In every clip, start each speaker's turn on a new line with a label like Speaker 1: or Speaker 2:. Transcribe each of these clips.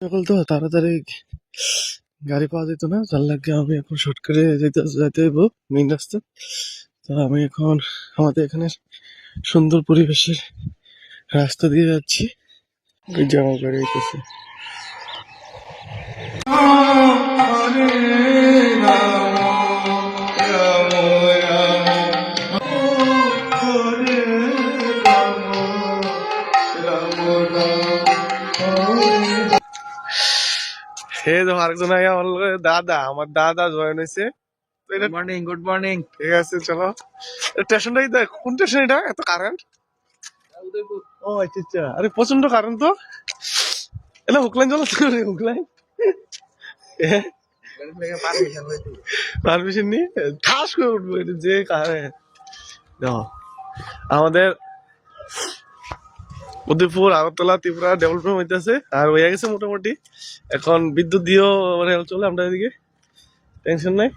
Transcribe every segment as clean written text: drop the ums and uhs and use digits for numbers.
Speaker 1: সকাল তো তাড়াতাড়ি গাড়ি পাওয়া যেত না, যার লাগে আমি এখন শর্টকাটে যাইতে হইব মেইন রাস্তা। তো আমি এখন আমাদের এখানে সুন্দর পরিবেশের রাস্তা দিয়ে যাচ্ছি। ওই যে আমার গাড়ি হইতেছে। হে তো আরেকজন আইয়া বললো, দাদা আমার দাদা জয়েন হয়েছে।
Speaker 2: Morning, good morning.
Speaker 1: ঠিক আছে চলো। স্টেশনটাই দেখ, কোন স্টেশন এটা? এত কারেন্ট। ও আচ্ছা আচ্ছা, আরে প্রচন্ড কারেন্ট তো। এলা হুকলাইন চলো, হুকলাইন পারমিশন নি ঠাস করে উঠবো এটা যে কারেন্ট। আমাদের উদয়পুর, আগরতলা, ত্রিপুরা ডেভেলপমেন্ট হইতেছে আর হয়ে গেছে মোটামুটি। এখন বিদ্যুৎ দিয়েও রেল চলে আমরা এদিকে, টেনশন নাই।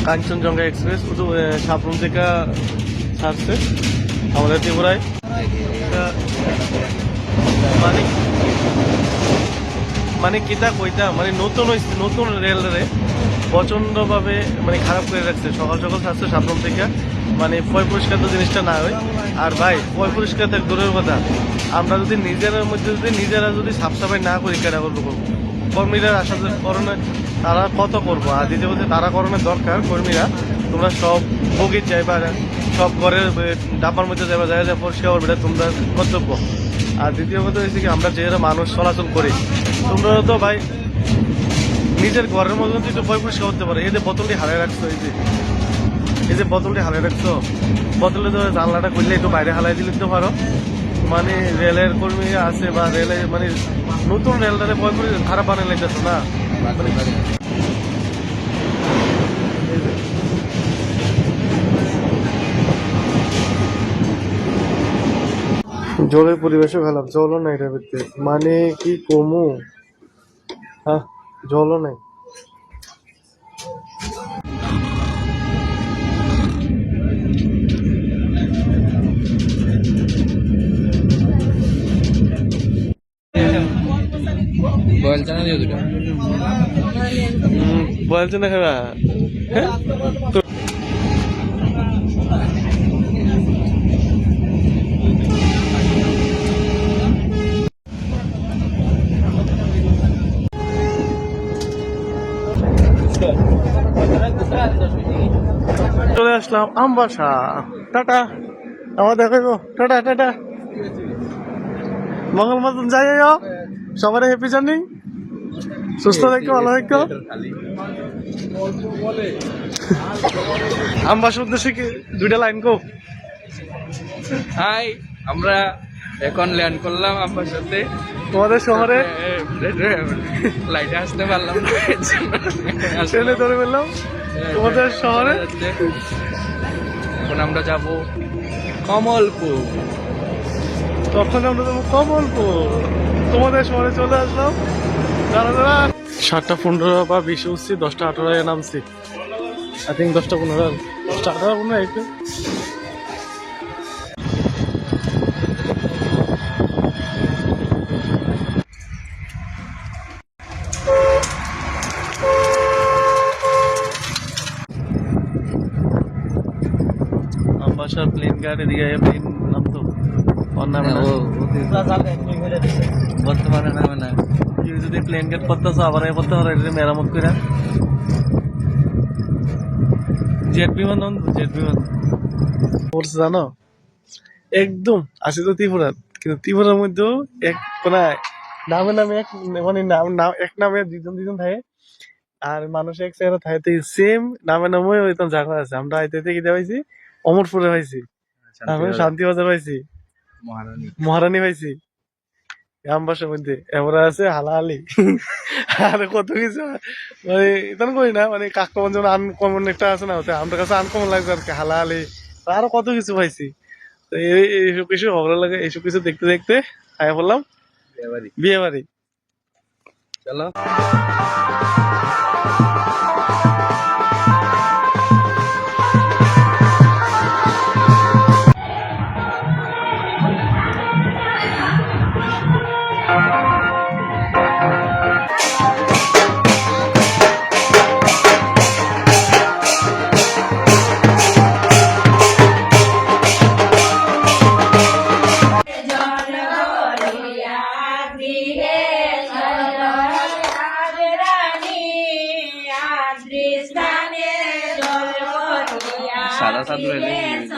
Speaker 1: কাঞ্চনজঙ্ঘা এক্সপ্রেস সাবরুম থেকে ছাড়ছে আমাদের ত্রিপুরায়। মানে মানে কিতা কইতা, মানে নতুন রেলরে প্রচন্ড ভাবে মানে খারাপ করে রাখছে। সকাল সকাল ছাড়ছে সাবরুম থেকে, মানে পয় পরিষ্কার তো জিনিসটা না হয়। আর ভাই পয় পরিষ্কার থেকে দূরের কথা, আমরা যদি নিজেরা যদি সাফ সাফাই না করি, কেটা করবো? কর্মীরা আসার কারণে তারা কত করবো। আর দ্বিতীয় কথা, তারা করণের দরকার কর্মীরা, তোমরা সব বগির যাইবা, সব ঘরের ডাব্বার মধ্যে যাইবা, যায় পরিষ্কার করবে, এটা তোমরা কর্তব্য। আর দ্বিতীয় কথা হচ্ছে কি, আমরা যেটা মানুষ চলাচল করি, তোমরা তো ভাই নিজের ঘরের মধ্যে একটু পয় পরিষ্কার করতে পারো। এই যে বোতলটি হারাই রাখছো, এই যে বোতলটি হারাই রাখছো, বোতলে তো জানলাটা খুললে একটু বাইরে হালাই দিলে তো পারো। মানে রেলের কর্মী আছে বা রেলের মানে নতুন রেলটারে পয় করে খারাপ বানিয়ে লাগতেছো না। জলের পরিবেশও ভালো, জলও নাই এটার ভিতরে, মানে কি কমু। হ্যাঁ, জলও নাই। বলছে না খেলা। হ্যাঁ, চলে আসলাম আমবাসা। টাটা, আমার দেখো, টাটা টাটা, মঙ্গল মতন যাই সবার হ্যাপি জার্নি, সুস্থ থাকো, ভালো থাকো। আমবাসার উদ্দেশ্যে কি দুইটা লাইন কো।
Speaker 2: হাই, আমরা এখন ল্যান্ড করলাম আমার সাথে
Speaker 1: তোমাদের শহরে।
Speaker 2: লাইটে আসতে পারলাম না,
Speaker 1: ট্রেনে ধরে ফেললাম তোমাদের শহরে।
Speaker 2: এখন আমরা যাব কমলপুর।
Speaker 1: তখন আমরা যাবো কমলপুর। তোমাদের শহরে চলে আসলাম। দাঁড়া দাঁড়া, 7:15 বা 20 উঠছি, 10:18 নামছি। আই থিঙ্ক 10:15, 10:18 একটু। আমবাসার প্লেন গাড়ি দিয়ে প্লেন নামতো বর্তমানে নামে না। কেউ যদি প্লেন গেট করতেছো আবার করতে পারো, এটা মেরামত করে। জেট বিমান, জেট বিমান পড়ছে জানো একদম। আসে তো ত্রিপুরা, কিন্তু ত্রিপুরার মধ্যেও এক কোনায় নামে নামে এক, মানে নাম এক নামে দুজন থাকে। আর মানুষ এক চেহারা থাকে, সেম নামে নামে ওই জায়গা আছে। আমরা আইতে কিটা পাইছি, অমরপুরে পাইছি, তারপরে শান্তিবাজার পাইছি, মহারানী পাইছি। আমবাসার মধ্যে এমরা আছে হালাহালি আর কত কিছু মানে এটা করি না মানে কাকমন যেমন আনকমন একটা আছে না ওতে আমার কাছে আনকমন লাগছে আর কি হালাহালি আরো কত কিছু পাইছি তো এইসব কিছু ভালো লাগে এইসব কিছু দেখতে দেখতে আয়া বললাম বিয়ে বাড়ি
Speaker 2: চলো সাদা সাদা